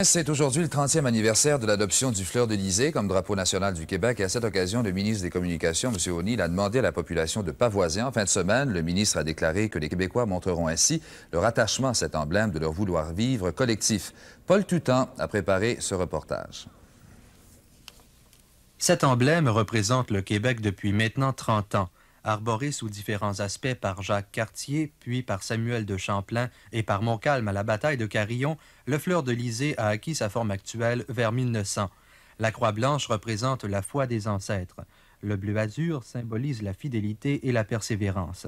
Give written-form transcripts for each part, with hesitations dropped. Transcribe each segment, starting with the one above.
C'est aujourd'hui le 30e anniversaire de l'adoption du fleur-de-lysée comme drapeau national du Québec. Et à cette occasion, le ministre des Communications, M. O'Neill, a demandé à la population de pavoiser. En fin de semaine, le ministre a déclaré que les Québécois montreront ainsi leur attachement à cet emblème de leur vouloir-vivre collectif. Paul Toutan a préparé ce reportage. Cet emblème représente le Québec depuis maintenant 30 ans. Arboré sous différents aspects par Jacques Cartier, puis par Samuel de Champlain et par Montcalm à la bataille de Carillon, le fleur-de-lysée a acquis sa forme actuelle vers 1900. La croix blanche représente la foi des ancêtres. Le bleu azur symbolise la fidélité et la persévérance.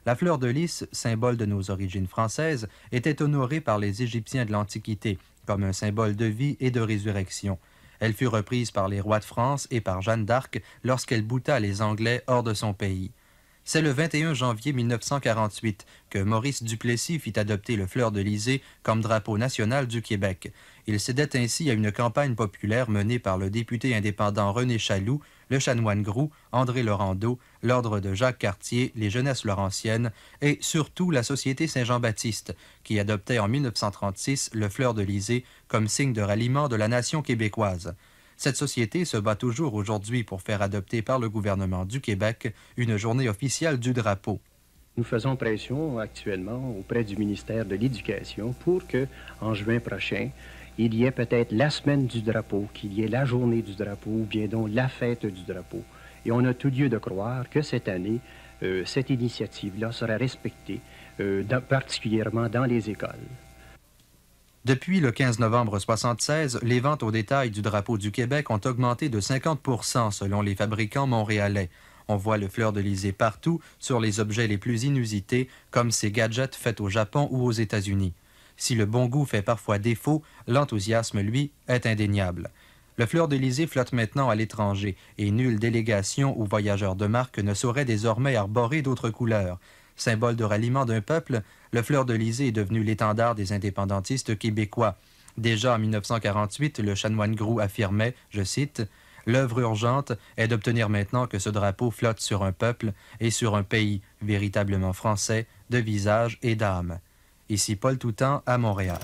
La fleur de lys, symbole de nos origines françaises, était honorée par les Égyptiens de l'Antiquité comme un symbole de vie et de résurrection. Elle fut reprise par les rois de France et par Jeanne d'Arc lorsqu'elle bouta les Anglais hors de son pays. C'est le 21 janvier 1948 que Maurice Duplessis fit adopter le fleur-de-lysée comme drapeau national du Québec. Il cédait ainsi à une campagne populaire menée par le député indépendant René Chaloux, le chanoine Groux, André Laurendeau, l'Ordre de Jacques Cartier, les Jeunesses laurentiennes et surtout la Société Saint-Jean-Baptiste, qui adoptait en 1936 le fleur-de-lysée comme signe de ralliement de la nation québécoise. Cette société se bat toujours aujourd'hui pour faire adopter par le gouvernement du Québec une journée officielle du drapeau. Nous faisons pression actuellement auprès du ministère de l'Éducation pour que, en juin prochain, il y ait peut-être la semaine du drapeau, qu'il y ait la journée du drapeau ou bien donc la fête du drapeau. Et on a tout lieu de croire que cette année, cette initiative-là sera respectée, particulièrement dans les écoles. Depuis le 15 novembre 1976, les ventes au détail du drapeau du Québec ont augmenté de 50 % selon les fabricants montréalais. On voit le fleur-de-lysée partout, sur les objets les plus inusités, comme ces gadgets faits au Japon ou aux États-Unis. Si le bon goût fait parfois défaut, l'enthousiasme, lui, est indéniable. Le fleur-de-lysée flotte maintenant à l'étranger et nulle délégation ou voyageur de marque ne saurait désormais arborer d'autres couleurs. Symbole de ralliement d'un peuple, le fleur-de-lysée est devenu l'étendard des indépendantistes québécois. Déjà en 1948, le chanoine Groux affirmait, je cite, « L'œuvre urgente est d'obtenir maintenant que ce drapeau flotte sur un peuple et sur un pays véritablement français, de visage et d'âme. » Ici Paul Toutan à Montréal.